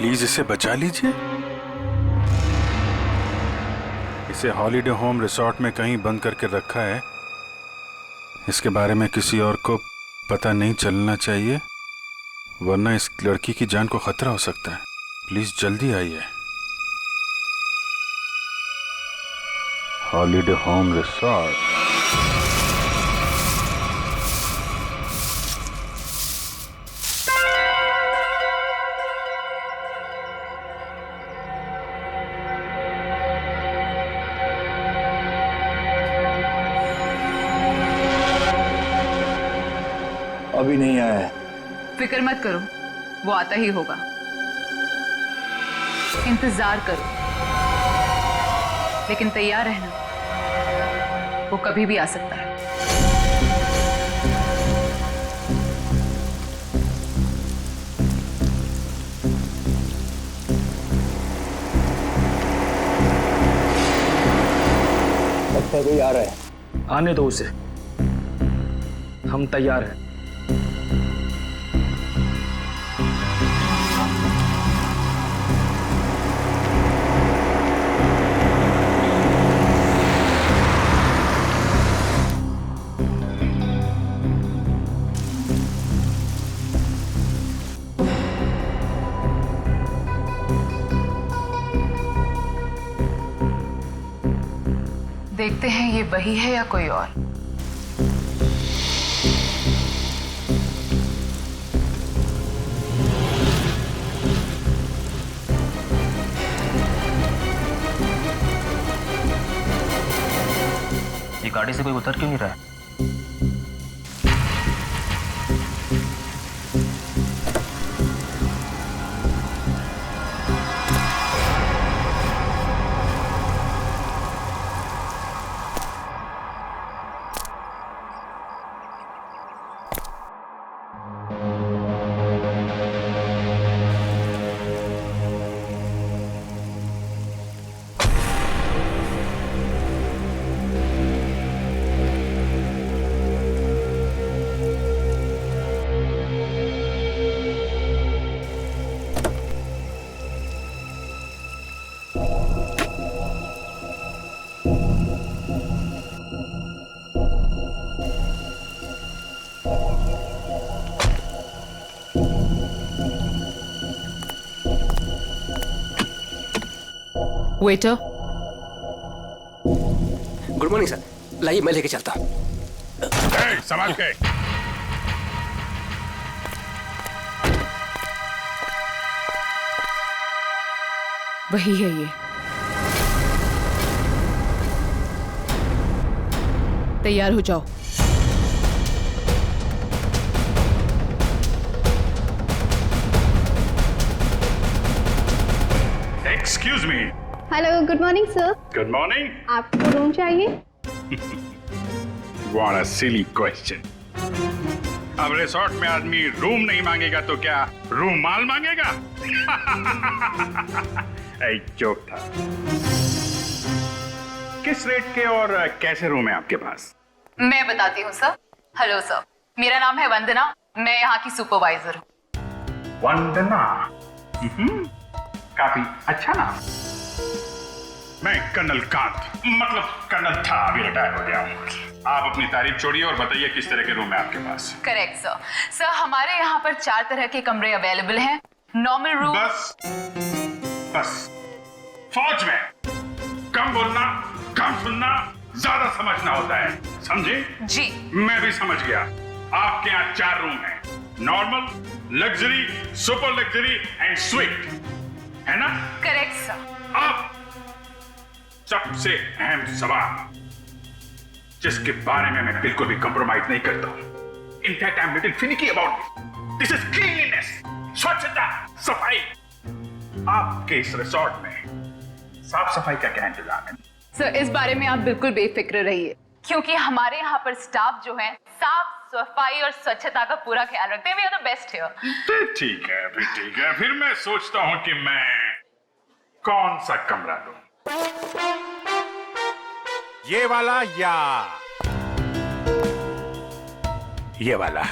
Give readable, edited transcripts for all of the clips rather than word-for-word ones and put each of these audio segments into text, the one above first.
Please इसे बचा लीजिए। इसे हॉलिडे होम रिसोर्ट में कहीं बंद करके रखा है। इसके बारे में किसी और को पता नहीं चलना चाहिए, वरना इस लड़की की जान को खतरा हो सकता है। प्लीज जल्दी आइए। Holiday home resort. अभी नहीं आया है। फिक्र मत करो, वो आता ही होगा। इंतजार करो, लेकिन तैयार रहना, वो कभी भी आ सकता है। लगता है कोई आ रहा है। आने दो उसे, हम तैयार हैं। देखते हैं ये वही है या कोई और। ये गाड़ी से कोई उतर क्यों नहीं रहा है? Waiter, good morning sir. लाइए मैं लेके चलता हूँ। संभाल के। वही है ये। तैयार हो जाओ। Excuse me. Hello, good morning sir. Good morning. आपको रूम चाहिए? What a silly question. अब रिसोर्ट में आदमी रूम नहीं मांगेगा तो क्या रूम माल मांगेगा? एक जोक था। किस रेट के और कैसे रूम है आपके पास? मैं बताती हूँ सर। हेलो सर, मेरा नाम है वंदना, मैं यहाँ की सुपरवाइजर हूँ। वंदना। काफी अच्छा नाम। मैं कर्नल कांत, मतलब कर्नल था, अभी रिटायर हो गया हूँ। आप अपनी तारीफ छोड़िए और बताइए किस तरह के रूम है आपके पास? Correct sir. सर हमारे यहाँ पर 4 तरह के कमरे अवेलेबल हैं। Normal room. बस फौज में कम बोलना, कम सुनना, ज्यादा समझना होता है, समझे? जी। मैं भी समझ गया। आपके यहाँ 4 रूम हैं, normal, luxury, super luxury and sweet, है ना? Correct sir. अब सबसे अहम सवाल, जिसके बारे में मैं बिल्कुल भी कंप्रोमाइज नहीं करता हूं। In fact I am little finicky about this is cleanliness, स्वच्छता, सफाई। आपके इस रिसोर्ट में साफ सफाई का क्या इंतजाम है? सर इस बारे में आप बिल्कुल बेफिक्र रहिए, क्योंकि हमारे यहाँ पर स्टाफ जो है साफ सफाई और स्वच्छता का पूरा ख्याल रखते हैं। We are the best here. ठीक है, ठीक है। फिर मैं सोचता हूं कि मैं कौन सा कमरा लूं? ये वाला या ये वाला?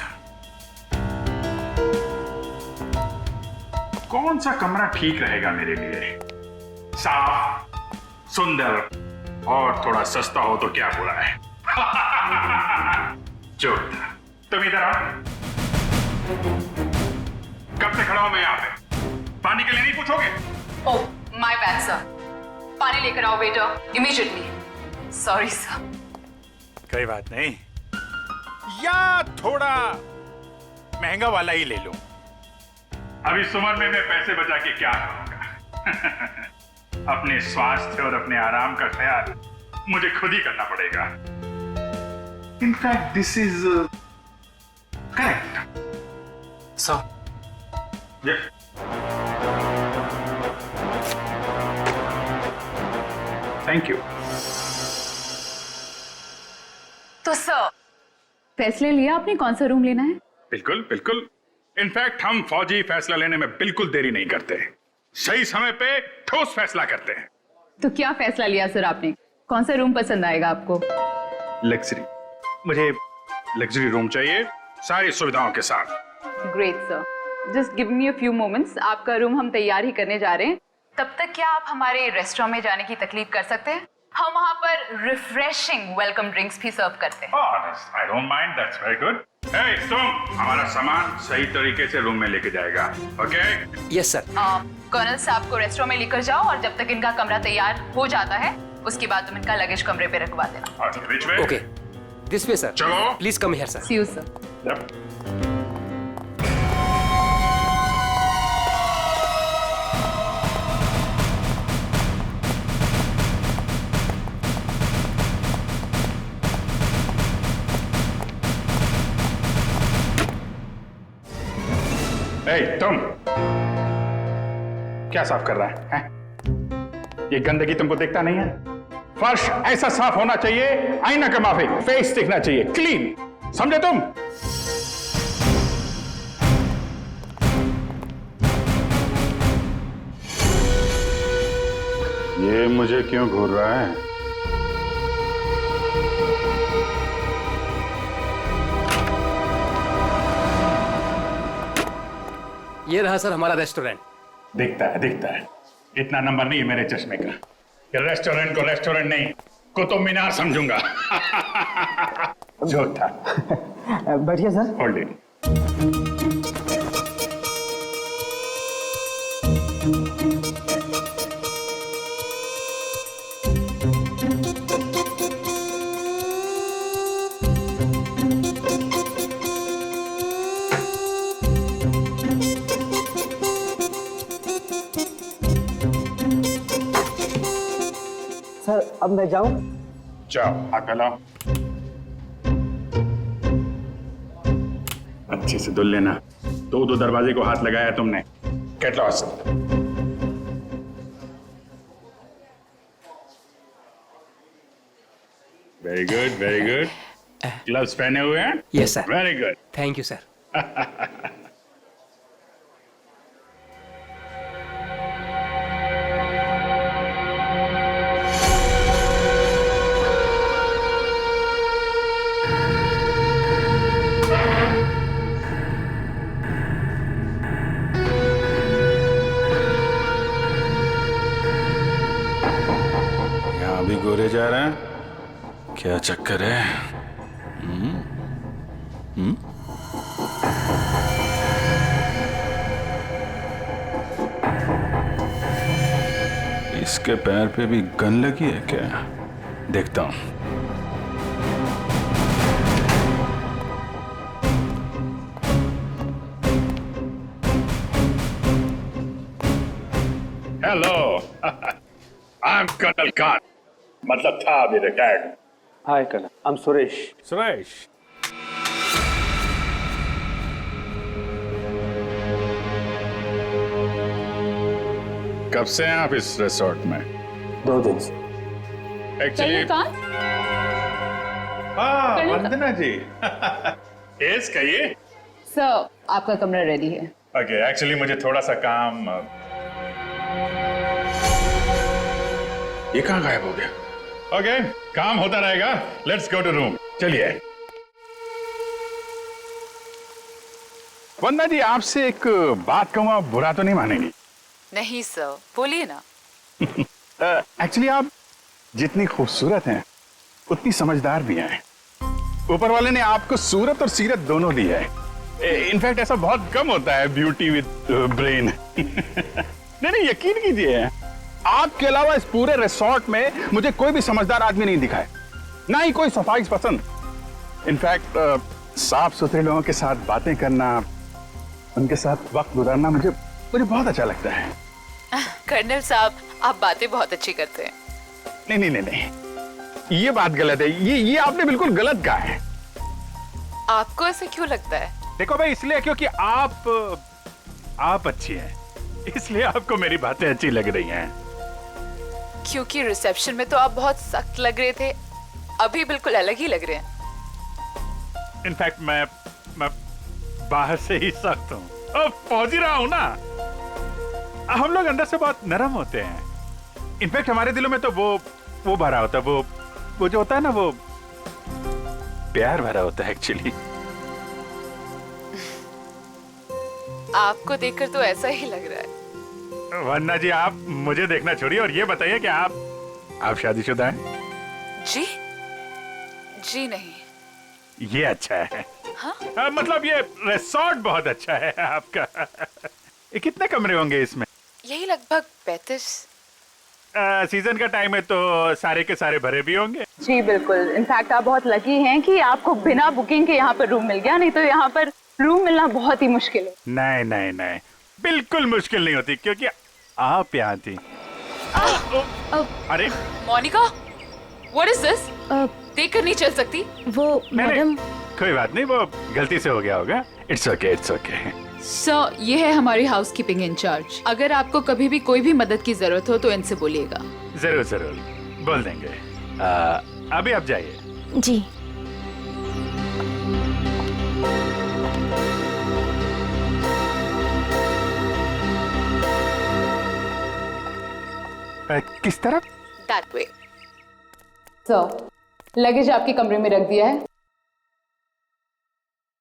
कौन सा कमरा ठीक रहेगा मेरे लिए? साफ, सुंदर और थोड़ा सस्ता हो तो क्या बुरा है? जोक था। तुम इधर आओ। कब से खड़ा हूं मैं यहाँ पे? पानी के लिए नहीं पूछोगे? ओह माय बैड सर, पानी लेकर आओ वेटर इमीडिएटली। Sorry sir. कोई बात नहीं, या थोड़ा महंगा वाला ही ले लो। अब इस उम्र में मैं पैसे बचा के क्या करूंगा? अपने स्वास्थ्य और अपने आराम का ख्याल मुझे खुद ही करना पड़ेगा। In fact this is correct. Sir thank you. तो सर फैसले लिया आपने कौन सा रूम लेना है? बिल्कुल बिल्कुल। इनफैक्ट हम फौजी फैसला लेने में बिल्कुल देरी नहीं करते, सही समय पे ठोस फैसला करते हैं। तो क्या फैसला लिया सर आपने? कौन सा रूम पसंद आएगा आपको? लग्जरी, मुझे लग्जरी रूम चाहिए, सारी सुविधाओं के साथ। Great sir, just give me a few moments. आपका रूम हम तैयार ही करने जा रहे हैं। तब तक क्या आप हमारे रेस्टोरेंट में जाने की तकलीफ कर सकते हैं? हम वहाँ पर रिफ्रेशिंग वेलकम ड्रिंक्स भी सर्व करते हैं। I don't mind, that's very good. तुम हमारा सामान सही तरीके से रूम में लेके जाएगा, ओके? Yes sir. कर्नल साहब को रेस्टोरेंट में लेकर जाओ और जब तक इनका कमरा तैयार हो जाता है उसके बाद तुम इनका लगेज कमरे पे रखवा देना। Which way? Okay, this way sir. चलो। Please come here sir. See you sir. Yep. तुम क्या साफ कर रहा है? ये गंदगी तुमको दिखता नहीं है? फर्श ऐसा साफ होना चाहिए, आईना का माफिक, फेस दिखना चाहिए क्लीन, समझे तुम? ये मुझे क्यों घूर रहा है? ये रहा सर हमारा रेस्टोरेंट। दिखता है। इतना नंबर नहीं है मेरे चश्मे का। ये रेस्टोरेंट को रेस्टोरेंट नहीं, कुतुब मीनार समझूंगा। जो था। बैठिए सर। Hold it. सर अब मैं जाऊं? जाओ, हाथ लाओ। अच्छे से धुल लेना। दो दरवाजे को हाथ लगाया तुमने। Get lost. Very good. Gloves पहने हुए हैं? Yes sir. Very good. Thank you sir. यहाँ भी गोरे जा रहे हैं, क्या चक्कर है? इसके पैर पे भी गन लगी है क्या? देखता हूं। Hello, I am colonel Khan, मतलब था अभी retired. Hi colonel, I am Suresh. Suresh, कब से हैं आप इस रिसोर्ट में? 2 दिन से। एक्चुअली हाँ, वंदना जी। यस, कहिए। सर आपका कमरा रेडी है। ओके, एक्चुअली मुझे थोड़ा सा काम। ये कहाँ गायब हो गया? ओके, काम होता रहेगा। Let's go to room. चलिए। वंदना जी, आपसे एक बात कहूँ, आप बुरा तो नहीं मानेंगी? नहीं सर, बोलिए ना। एक्चुअली आप जितनी खूबसूरत हैं उतनी समझदार भी हैं। ऊपर वाले ने आपको सूरत और सीरत दोनों दी है। इनफैक्ट ऐसा बहुत कम होता है, ब्यूटी विद ब्रेन। नहीं, यकीन कीजिए, आपके अलावा इस पूरे रिसोर्ट में मुझे कोई भी समझदार आदमी नहीं दिखा है, ना ही कोई सफाई पसंद। इनफैक्ट साफ सुथरे लोगों के साथ बातें करना, उनके साथ वक्त गुजारना मुझे बहुत अच्छा लगता है। कर्नल साहब, आप बातें बहुत अच्छी करते हैं। नहीं, ये बात गलत है। ये आपने बिल्कुल गलत कहा है। आपको ऐसे क्यों लगता है? देखो भाई, इसलिए क्योंकि आप अच्छी हैं, इसलिए आपको मेरी बातें अच्छी लग रही हैं। क्योंकि रिसेप्शन में तो आप बहुत सख्त लग रहे थे, अभी बिल्कुल अलग ही लग रहे हैं। इनफैक्ट मैं बाहर से ही सख्त हूँ, अब पहुंच ही रहा हूँ ना। हम लोग अंदर से बहुत नरम होते हैं। इनफैक्ट हमारे दिलों में तो वो भरा होता है, वो जो होता है ना, वो प्यार भरा होता है एक्चुअली। आपको देखकर तो ऐसा ही लग रहा है। वन्ना जी, आप मुझे देखना छोड़िए और ये बताइए कि आप शादीशुदा हैं? जी नहीं। ये अच्छा है। हाँ? मतलब ये रिसोर्ट बहुत अच्छा है आपका। कितने कमरे होंगे इसमें? यही लगभग 35। सीजन का टाइम है तो सारे के सारे भरे भी होंगे। जी बिल्कुल। इनफैक्ट आप बहुत लकी हैं कि आपको बिना बुकिंग के यहाँ पर रूम मिल गया, नहीं तो यहाँ पर रूम मिलना बहुत ही मुश्किल है। नहीं, बिल्कुल मुश्किल नहीं होती, क्योंकि आप यहाँ थी। अरे मोनिका, व्हाट इज दिस? देखकर नहीं चल सकती। वो मैडम। कोई बात नहीं, वो गलती से हो गया होगा। It's okay. सर, ये है हमारी हाउसकीपिंग इंचार्ज। अगर आपको कभी भी कोई भी मदद की जरूरत हो तो इनसे बोलिएगा। जरूर बोल देंगे। अभी आप जाइए। जी। किस तरफ? That way. सर, लगेज आपके कमरे में रख दिया है।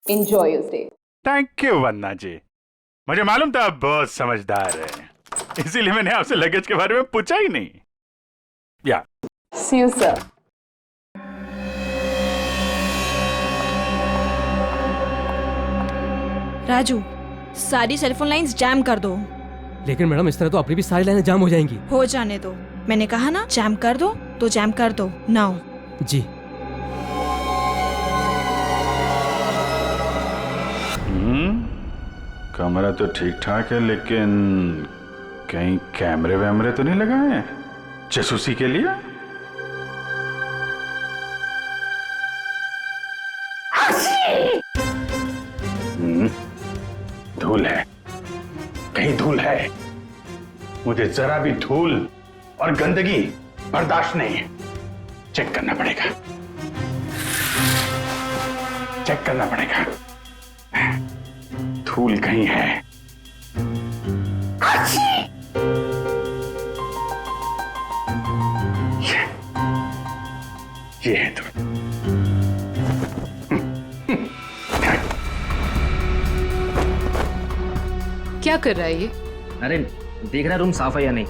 Enjoy your stay. Thank you वन्ना जी, मुझे मालूम था आप बहुत समझदार हैं, इसीलिए मैंने आपसे लगेज के बारे में पूछा ही नहीं। या See you, sir. राजू, सारी सेलफोन लाइंस जैम कर दो। लेकिन मैडम, इस तरह तो अपनी भी सारी लाइनें जाम हो जाएंगी। हो जाने दो, मैंने कहा ना जैम कर दो तो जैम कर दो। नाउ। जी। कमरा तो ठीक ठाक है, लेकिन कहीं कैमरे वैमरे तो नहीं लगाए हैं जासूसी के लिए? धूल है, कहीं धूल है। मुझे जरा भी धूल और गंदगी बर्दाश्त नहीं है। चेक करना पड़ेगा। धूल कहीं है। ये है धूल। क्या कर रहा है ये? अरे देख रहा रूम साफ है या नहीं।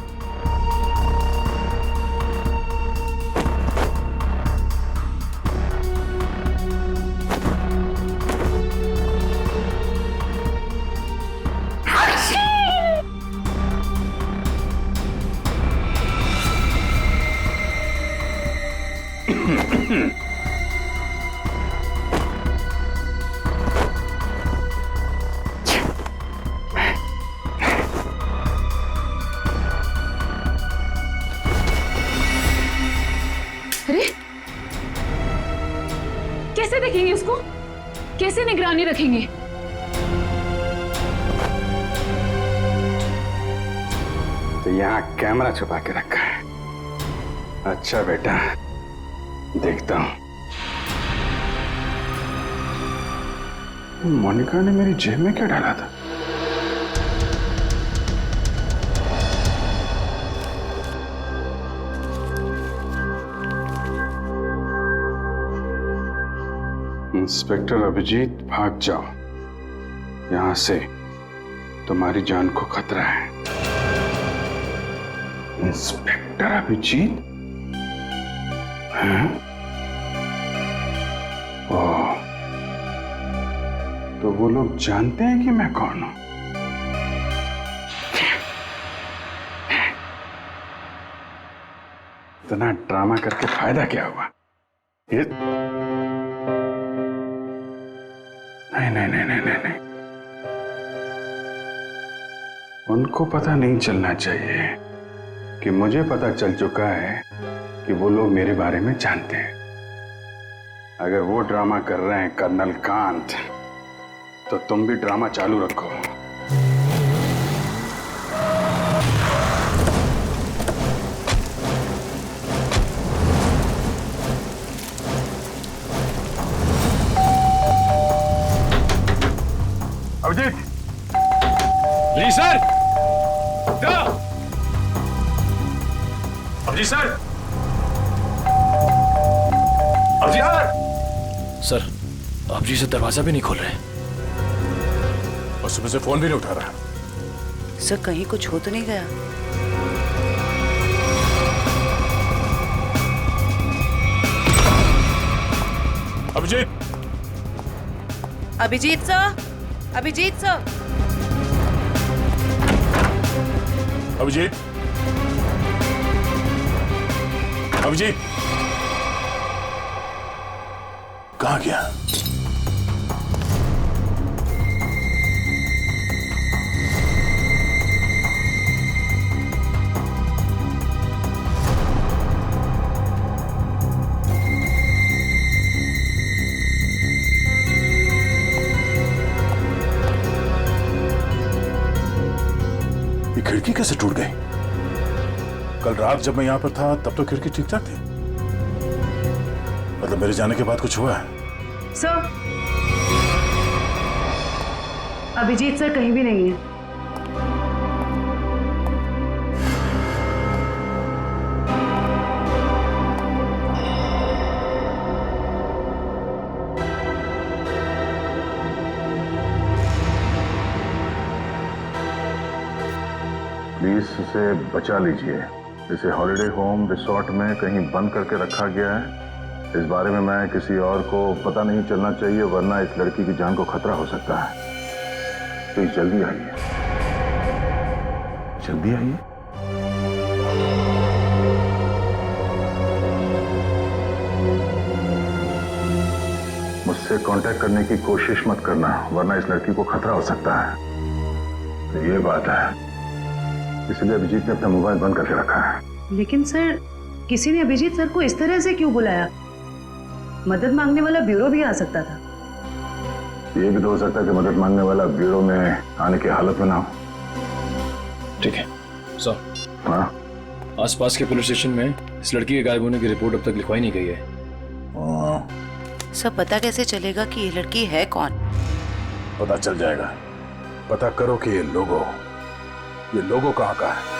अरे, कैसे देखेंगे उसको? कैसे निगरानी रखेंगे? तो यहाँ कैमरा छुपा के रखा है। अच्छा बेटा, देखता हूं। मोनिका ने मेरी जेब में क्या डाला था? इंस्पेक्टर अभिजीत, भाग जाओ। यहां से तुम्हारी जान को खतरा है। इंस्पेक्टर अभिजीत? हैं? ओह, तो वो लोग जानते हैं कि मैं कौन हूं? इतना ड्रामा करके फायदा क्या हुआ? ये नहीं नहीं नहीं नहीं नहीं, नहीं। उनको पता नहीं चलना चाहिए कि मुझे पता चल चुका है कि वो लोग मेरे बारे में जानते हैं। अगर वो ड्रामा कर रहे हैं कर्नल कांत, तो तुम भी ड्रामा चालू रखो। अभिजीत! जी sir. Abhijit sir! Abhijit sir! Sir, आप जी से दरवाजा भी नहीं खोल रहे। और सुबह से फोन भी नहीं उठा रहा। सर कहीं कुछ हो तो नहीं गया? अभिजीत! अभिजीत सर! अभिजीत सर! अभिजीत! अभिजीत! कहाँ गया? ये खिड़की कैसे टूट गई? कल रात जब मैं यहां पर था तब तो खिड़की ठीक ठाक थी। मतलब मेरे जाने के बाद कुछ हुआ है? सर, अभिजीत सर कहीं भी नहीं है। प्लीज इसे बचा लीजिए। इसे हॉलिडे होम रिसोर्ट में कहीं बंद करके रखा गया है। इस बारे में मैं किसी और को पता नहीं चलना चाहिए, वरना इस लड़की की जान को खतरा हो सकता है। प्लीज जल्दी आइए, जल्दी आइए। मुझसे कांटेक्ट करने की कोशिश मत करना, वरना इस लड़की को खतरा हो सकता है। तो ये बात है, इसलिए अभिजीत ने अपना मोबाइल बंद करके रखा है। लेकिन सर, किसी ने अभिजीत सर को इस तरह से क्यों बुलाया? मदद मांगने वाला ब्यूरो भी आ सकता था। ये भी तो हो सकता है कि मदद मांगने वाला ब्यूरो में आने की हालत में ना हो। ठीक है सर। हाँ, आसपास के पुलिस स्टेशन में इस लड़की के गायब होने की रिपोर्ट अब तक लिखवाई नहीं गई है। सब पता कैसे चलेगा कि ये लड़की है कौन? पता चल जाएगा। पता करो कि ये लोगो कहाँ का है।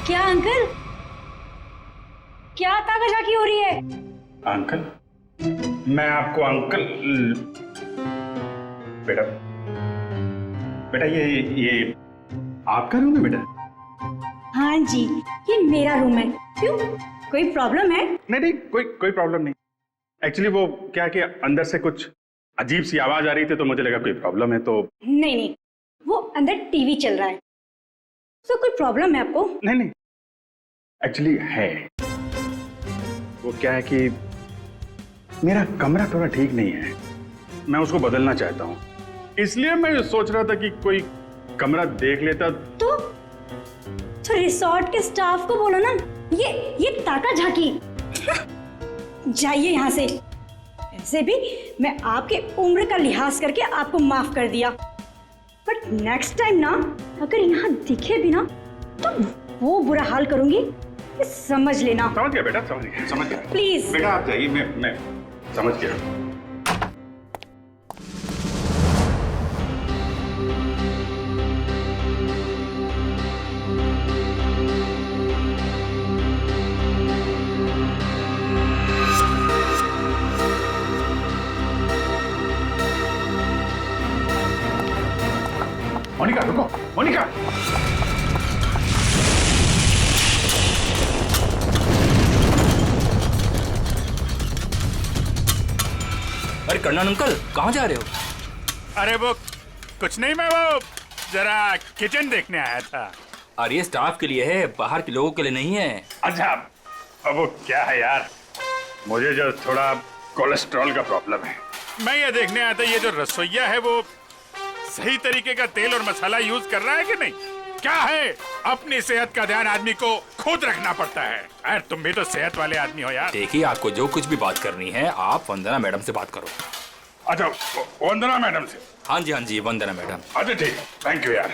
क्या अंकल, क्या ताकाजाकी हो रही है? अंकल? मैं आपको अंकल बेटा बेटा ये आपका रूम है बेटा? हाँ जी, ये मेरा रूम है। क्यों, कोई प्रॉब्लम है? नहीं, कोई प्रॉब्लम नहीं। एक्चुअली वो क्या कि अंदर से कुछ अजीब सी आवाज आ रही थी, तो मुझे लगा कोई प्रॉब्लम है। तो नहीं, वो अंदर टीवी चल रहा है, तो कोई प्रॉब्लम है आपको? नहीं, एक्चुअली है। वो क्या है कि मेरा कमरा थोड़ा ठीक नहीं है, मैं उसको बदलना चाहता हूँ, इसलिए मैं सोच रहा था कि कोई कमरा देख लेता। तो रिसोर्ट के स्टाफ को बोलो ना, ये ताका झाकी जाइए यहाँ से। ऐसे भी मैं आपके उम्र का लिहाज करके आपको माफ कर दिया, बट नेक्स्ट टाइम ना अगर यहाँ दिखे भी ना तो वो बुरा हाल करूंगी, ये समझ लेना। समझ गया बेटा, समझ गया। प्लीज बेटा आप जाइए, मैं समझ गया। मोनिका रुको, मोनिका। अरे कर्नल अंकल, कहाँ जा रहे हो? अरे वो कुछ नहीं, मैं वो जरा किचन देखने आया था। अरे ये स्टाफ के लिए है, बाहर के लोगों के लिए नहीं है। अच्छा, अब वो क्या है यार, मुझे जो थोड़ा कोलेस्ट्रॉल का प्रॉब्लम है, मैं ये देखने आया था ये जो रसोइया है वो सही तरीके का तेल और मसाला यूज कर रहा है कि नहीं। क्या है, अपनी सेहत का ध्यान आदमी को खुद रखना पड़ता है। यार तुम भी तो सेहत वाले आदमी हो यार। देखिए, आपको जो कुछ भी बात करनी है आप वंदना मैडम से बात करो। अच्छा, वंदना मैडम से? हाँ जी, वंदना मैडम। अच्छा ठीक, थैंक यू यार।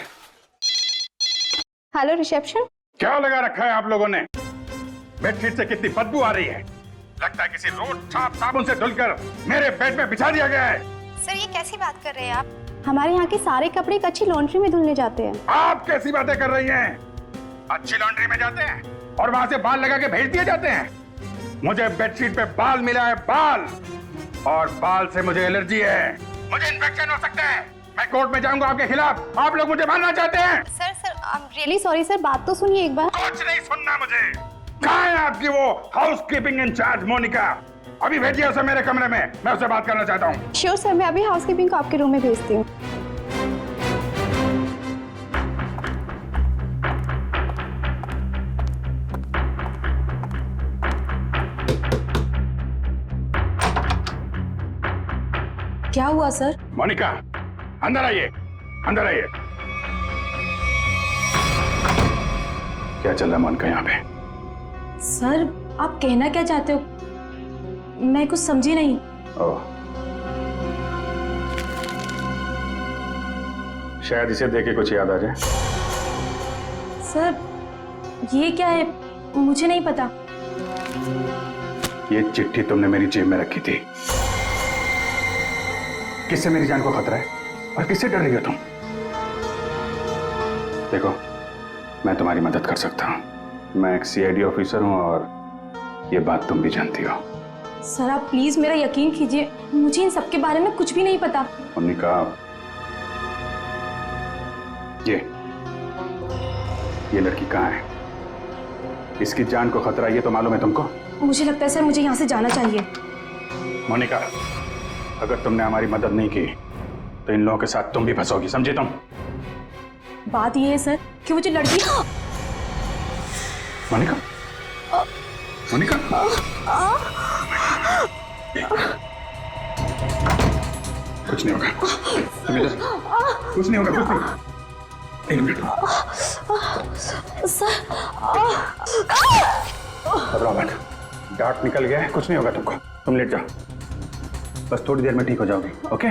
Hello reception. क्या लगा रखा है आप लोगों ने? बेडशीट से कितनी बदबू आ रही है, लगता है किसी रोड साफ साबुन से धुलकर मेरे बेड में बिछा दिया गया है। सर ये कैसी बात कर रहे हैं आप? हमारे यहाँ के सारे कपड़े एक अच्छी लॉन्ड्री में धुलने जाते हैं। आप कैसी बातें कर रही हैं? अच्छी लॉन्ड्री में जाते हैं और वहाँ से बाल लगा के भेज दिए जाते हैं। मुझे बेडशीट पे बाल मिला है, बाल, और बाल से मुझे एलर्जी है, मुझे इन्फेक्शन हो सकता है। मैं कोर्ट में जाऊंगा आपके खिलाफ। आप लोग मुझे मारना चाहते हैं? Sir I am really sorry sir, बात तो सुनिए एक बार। कुछ नहीं सुनना मुझे। कहाँ है आपकी वो हाउसकीपिंग इंचार्ज मोनिका? अभी भेजिए उसे मेरे कमरे में, मैं उससे बात करना चाहता हूँ। श्योर सर, मैं अभी हाउसकीपिंग को आपके रूम में भेजती हूँ। क्या हुआ सर? मोनिका अंदर आइए, अंदर आइए। क्या चल रहा है मोनिका यहाँ पे? सर आप कहना क्या चाहते हो, मैं कुछ समझी नहीं। ओह, शायद इसे देख के कुछ याद आ जाए। सर ये क्या है, मुझे नहीं पता। ये चिट्ठी तुमने मेरी जेब में रखी थी। किससे मेरी जान को खतरा है और किससे डर रही हो तुम? देखो, मैं तुम्हारी मदद कर सकता हूं। मैं एक सीआईडी ऑफिसर हूं और ये बात तुम भी जानती हो। सर आप प्लीज मेरा यकीन कीजिए, मुझे इन सब के बारे में कुछ भी नहीं पता। मोनिका, ये लड़की कहाँ है? इसकी जान को खतरा ये तो मालूम है तुमको? मुझे लगता है सर मुझे यहाँ से जाना चाहिए। मोनिका, अगर तुमने हमारी मदद नहीं की तो इन लोगों के साथ तुम भी फंसोगी, समझे तुम? बात ये है सर कि वो जो लड़की। मोनिका, मोनिका, कुछ नहीं होगा, तुम इधर, कुछ नहीं होगा, कुछ नहीं। एक मिनट, घबराओ मत, डार्ट निकल गया है, कुछ नहीं होगा तुमको। तुम लेट जाओ, बस थोड़ी देर में ठीक हो जाओगी, ओके?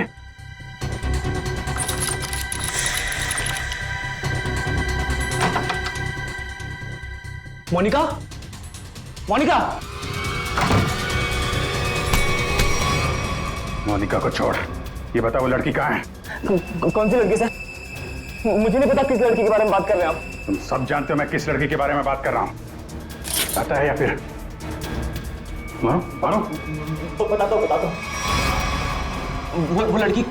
मोनिका, मोनिका, मोनिका को छोड़, ये बता वो लड़की कहाँ है? कौन सी लड़की सर? मुझे नहीं पता किस लड़की के बारे में बात कर रहे हैं आप। तुम सब जानते हो मैं किस लड़की के बारे में बात कर रहा हूँ। पता है या फिर मारो मारो? तो बता दो। वो लड़की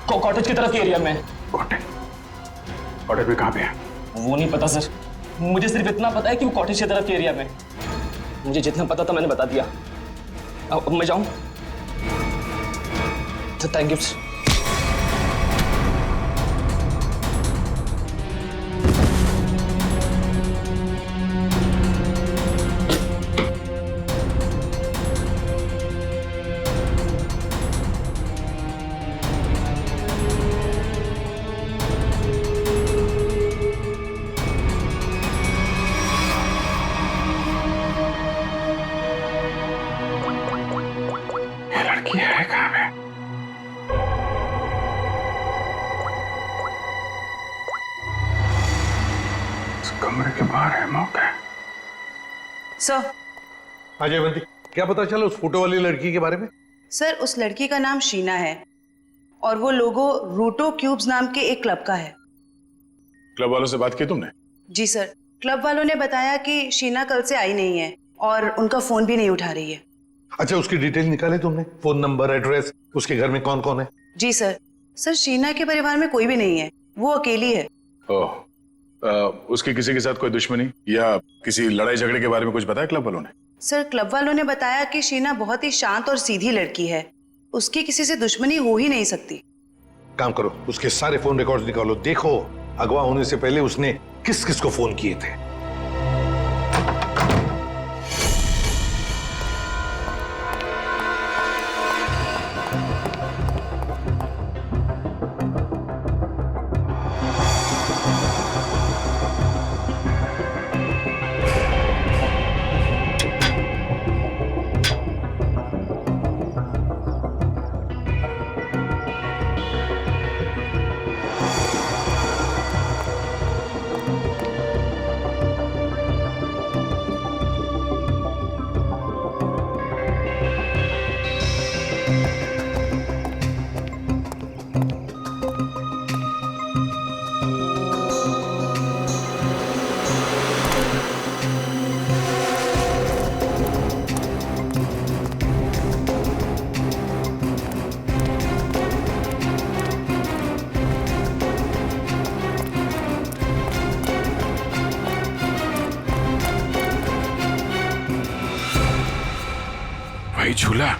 कॉटेज की तरफ के एरिया में। कॉटेज में कहाँ पे है? वो नहीं पता सर, मुझे सिर्फ इतना पता है कि वो कॉटेज की तरफ के एरिया में। मुझे जितना पता था मैंने बता दिया। अब मैं जाऊं? Thank you. लड़की है कहाँ पे? इस कमरे के बाहर है मौका। सर। हाँ जयवंती, क्या पता चला उस फोटो वाली लड़की के बारे में? सर, उस लड़की का नाम शीना है और वो लोगो रूटो क्यूब्स नाम के एक क्लब का है। क्लब वालों से बात की तुमने? जी सर, क्लब वालों ने बताया कि शीना कल से आई नहीं है और उनका फोन भी नहीं उठा रही है। अच्छा, उसकी डिटेल निकाले तुमने? फोन नंबर, एड्रेस, उसके घर में कौन कौन है? जी सर। सर, शीना के परिवार में कोई भी नहीं है, वो अकेली है। ओह, उसकी किसी के साथ कोई दुश्मनी या किसी लड़ाई झगड़े के बारे में कुछ बताया क्लब वालों ने? सर, क्लब वालों ने बताया कि शीना बहुत ही शांत और सीधी लड़की है, उसकी किसी से दुश्मनी हो ही नहीं सकती। काम करो, उसके सारे फोन रिकॉर्ड्स निकालो, देखो अगवा होने से पहले उसने किस किस को फोन किए थे। वही झूला,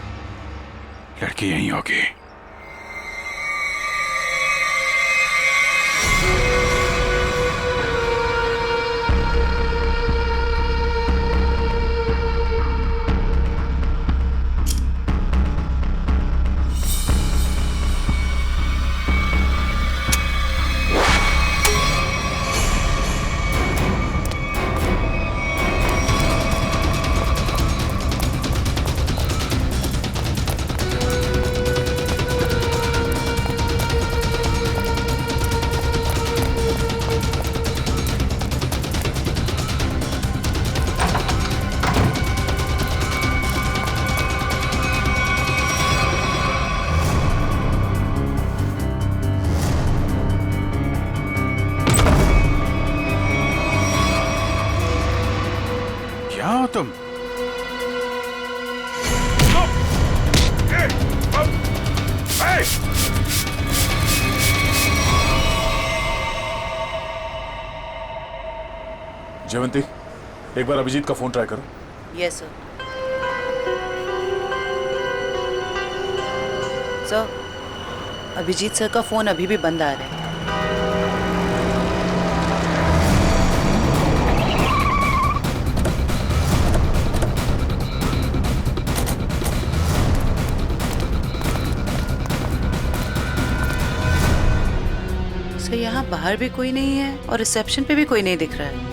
लड़की यहीं होगी। क्या हो तुम? जयवंती, एक बार अभिजीत का फोन ट्राई करो। Yes sir. Sir, Abhijit sir का फोन अभी भी बंद आ रहा है। सर, यहाँ बाहर भी कोई नहीं है और रिसेप्शन पे भी कोई नहीं दिख रहा है।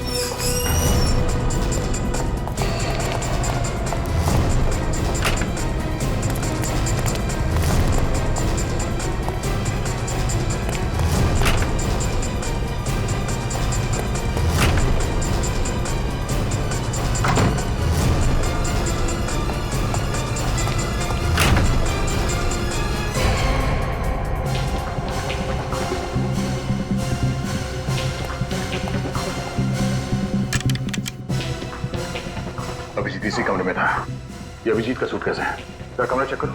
अभिजीत इसी कमरे में था। ये अभिजीत का सूटकेस है। क्या कमरा चेक करो।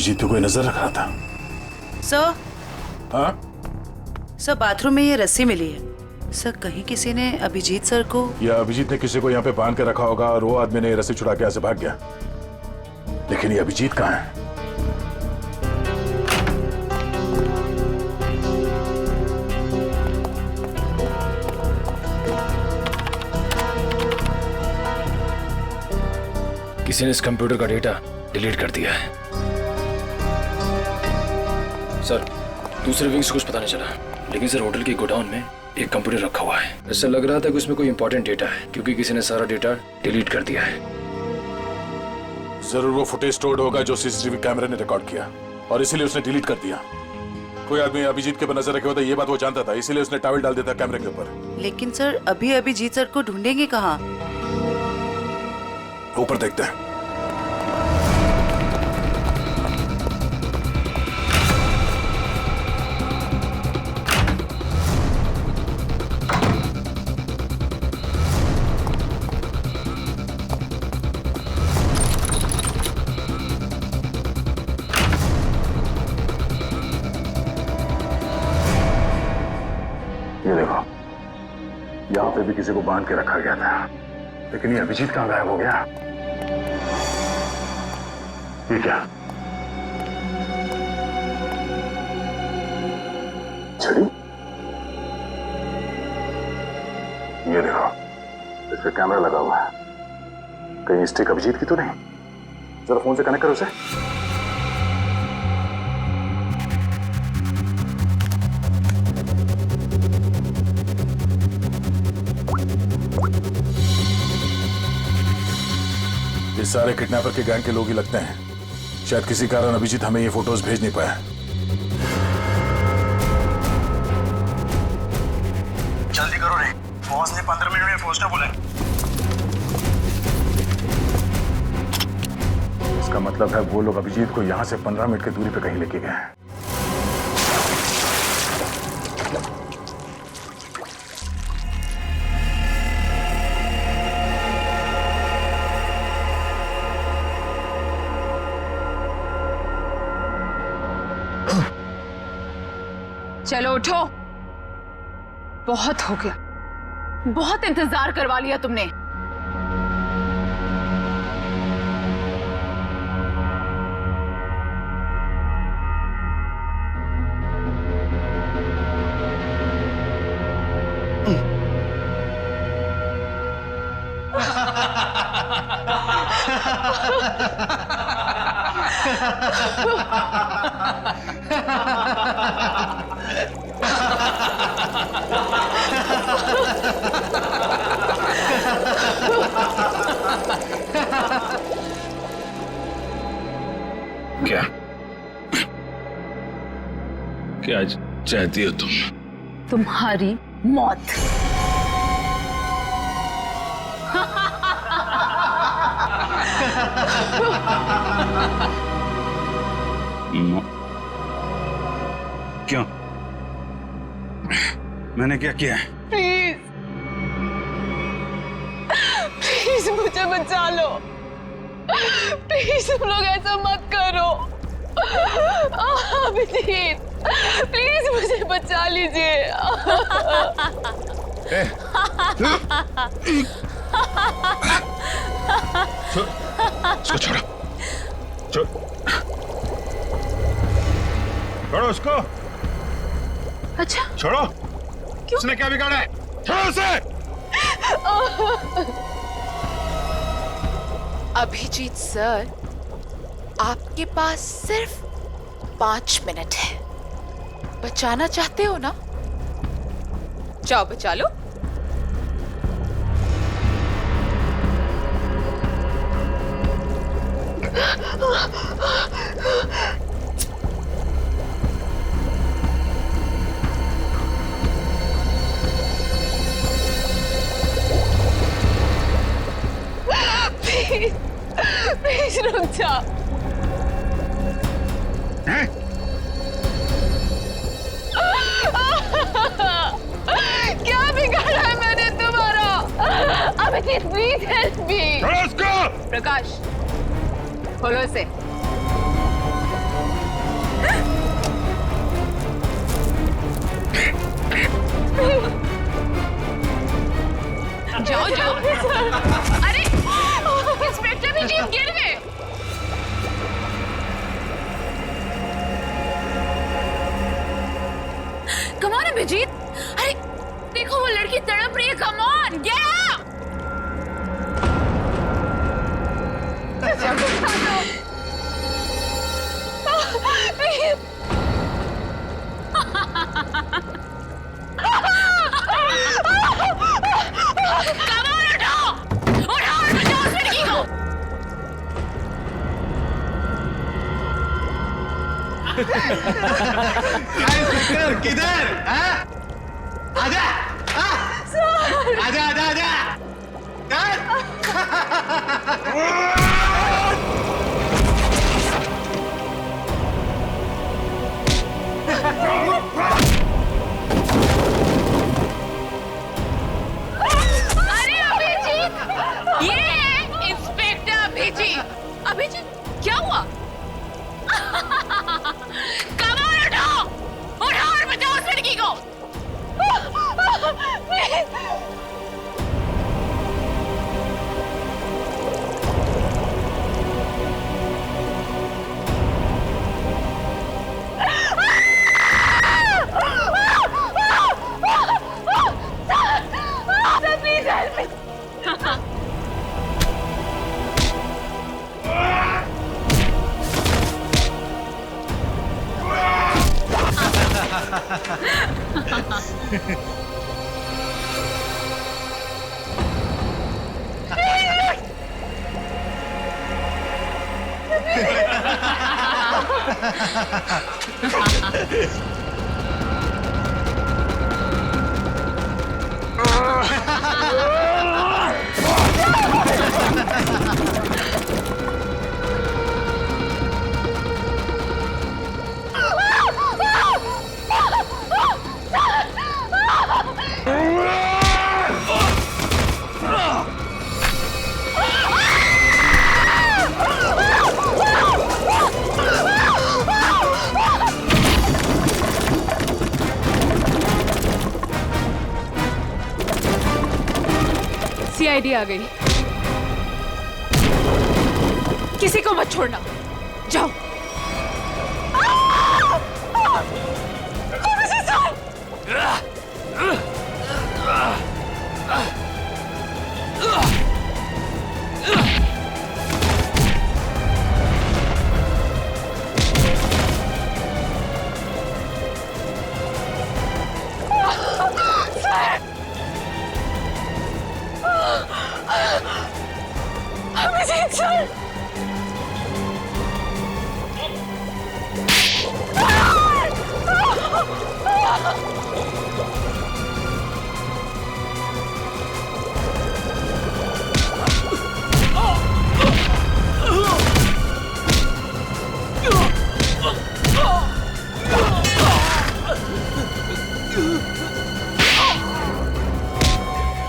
अभिजीत पे कोई नजर रख रहा था। सर, हाँ सर बाथरूम में ये रस्सी मिली है। सर कहीं किसी ने अभिजीत सर को, या अभिजीत ने किसी को यहाँ पे बांध के रखा होगा और वो आदमी ने रस्सी छुड़ा के यहाँ से भाग गया। लेकिन ये अभिजीत कहाँ है? किसी ने इस कंप्यूटर का डेटा डिलीट कर दिया है। सर, दूसरे विंग से कुछ पता नहीं चला, लेकिन सर होटल के गोडाउन में एक कंप्यूटर रखा हुआ है। ऐसा लग रहा था कि उसमें कोई इंपॉर्टेंट डेटा है, क्योंकि किसी ने सारा डेटा डिलीट कर दिया है। जरूर वो फुटेज स्टोर्ड होगा जो सीसीटीवी कैमरे ने रिकॉर्ड किया, और इसीलिए उसने डिलीट कर दिया। कोई आदमी अभिजीत के ऊपर नजर रखे होता, ये बात वो जानता था, इसीलिए उसने टॉवल डाल दिया था कैमरे के ऊपर। लेकिन सर अभी अभिजीत सर को ढूंढेंगे कहाँ? ऊपर देखते हैं। ये देखो, यहाँ पे भी किसी को बांध के रखा गया था, लेकिन ये अभिजीत कहाँ गायब हो गया? ये क्या? छड़ी? ये देखो, इस पे कैमरा लगा हुआ है। कहीं स्टिक अभिजीत की तो नहीं? जरा फोन से कनेक्ट करो उसे। ये सारे किडनैपर के गैंग के लोग ही लगते हैं। शायद किसी कारण अभिजीत हमें ये फोटोज भेज नहीं पाया। जल्दी करो रे, बॉस ने 15 मिनट में पहुंचना बोला है। इसका मतलब है वो लोग अभिजीत को यहाँ से 15 मिनट की दूरी पे कहीं लेके गए हैं। चलो उठो, बहुत हो गया, बहुत इंतजार करवा लिया तुमने। क्या क्या चाहती हो तुम? तुम्हारी मौत। क्यों? मैंने क्या किया है? प्लीज प्लीज मुझे बचा लो। प्लीज तुम लोग ऐसा मत करो। अभिजीत प्लीज मुझे बचा लीजिए। उसको छोड़ो, छोड़ो उसको। अच्छा छोड़ो। क्यों? उसने क्या बिगाड़ा है? छोड़ो उसे। अभिजीत सर, आपके पास सिर्फ 5 मिनट है। बचाना चाहते हो ना? जाओ बचा लो। प्लीज प्लीज रुक जा। क्या बिगाड़ा है मैंने तुम्हारा? Abhijit please help me. छोड़ो उसको। प्रकाश खोलो इसे। अभिजीत, अरे देखो वो लड़की तड़प रही है, कम ऑन गेट अप। किधर? आजा, आजा, आजा, आजा। अरे अभिजीत, ये है इंस्पेक्टर अभिजीत। अभिजीत क्या हुआ? कमाल उठाओ, उठाओ और बचाओ उस लड़की को। Please help me. सीआईडी आ गई, किसी को मत छोड़ना, जाओ। अभिजीत सर,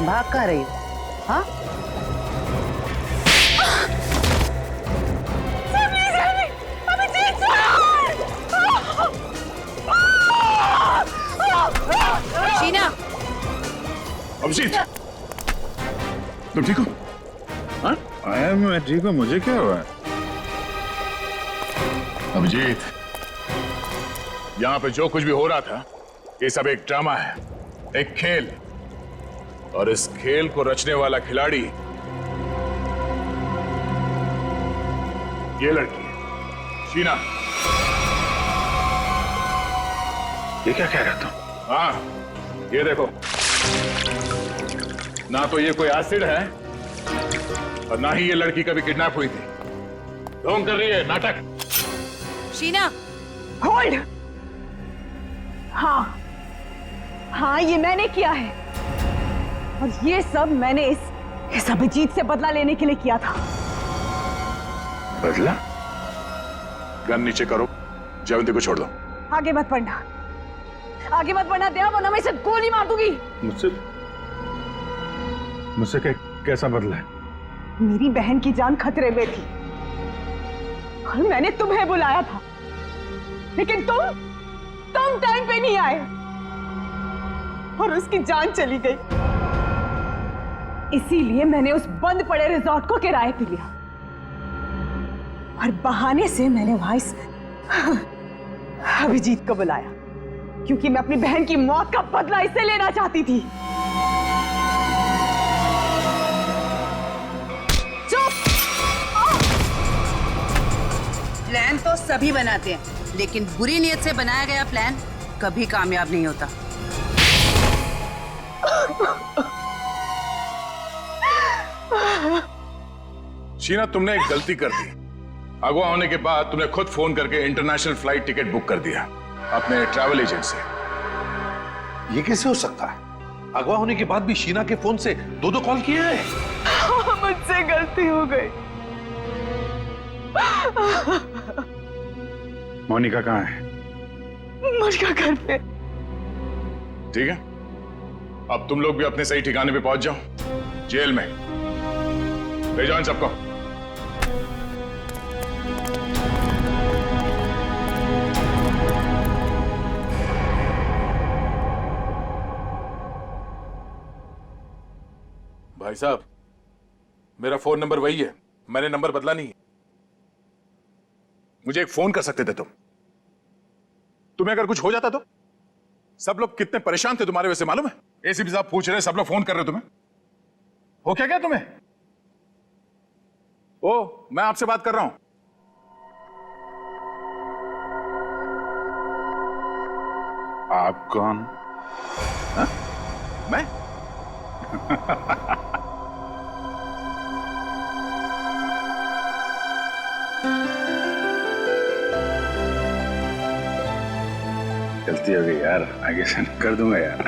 भाग कहाँ रही हो? हाँ? शीना, अभिजीत, तुम ठीक हो? हाँ? मैं ठीक हूँ, मुझे क्या हुआ? अभिजीत, यहाँ पे जो कुछ भी हो रहा था, ये सब एक ड्रामा है, एक खेल, और इस खेल को रचने वाला खिलाड़ी ये लड़की है, शीना। ये क्या कह रहा तुम? हाँ, ये देखो, ना तो ये कोई एसिड है और ना ही ये लड़की कभी किडनैप हुई थी। ढोंग कर रही है, नाटक। शीना, होल्ड। हाँ हाँ, ये मैंने किया है, और ये सब मैंने इस अभिजीत से बदला लेने के लिए किया था। बदला? गन नीचे करो, जयवंती को छोड़ दो। आगे मत बढ़ना, आगे मत बढ़ना दया, वरना मैं इसे गोली मार दूंगी। मुझसे कैसा बदला है? मेरी बहन की जान खतरे में थी और मैंने तुम्हें बुलाया था, लेकिन तुम टाइम पे नहीं आए और उसकी जान चली गई। इसीलिए मैंने उस बंद पड़े रिजॉर्ट को किराए पे लिया और बहाने से मैंने वहां इस अभिजीत को बुलाया क्योंकि मैं अपनी बहन की मौत का बदला इससे लेना चाहती थी। प्लान तो सभी बनाते हैं, लेकिन बुरी नीयत से बनाया गया प्लान कभी कामयाब नहीं होता। शीना, तुमने एक गलती कर दी। अगवा होने के बाद तुमने खुद फोन करके इंटरनेशनल फ्लाइट टिकट बुक कर दिया अपने ट्रैवल एजेंट से। ये कैसे हो सकता है? अगवा होने के बाद भी शीना के फोन से दो कॉल किए हैं। मुझसे गलती हो गई। मोनिका कहाँ है? मोनिका घर पे। ठीक है, अब तुम लोग भी अपने सही ठिकाने पे पहुंच जाओ, जेल में ले जाओ इन सबको। भाई साहब, मेरा फोन नंबर वही है, मैंने नंबर बदला नहीं है। मुझे एक फोन कर सकते थे तुम। तुम्हें अगर कुछ हो जाता तो? सब लोग कितने परेशान थे तुम्हारे वजह से, मालूम है? एसीपी साहब पूछ रहे, सब लोग फोन कर रहे तुम्हें। हो क्या तुम्हें? ओ, मैं आपसे बात कर रहा हूं। आप कौन? हा? मैं? गलती हो गई यार, आगे से कर दूंगा यार।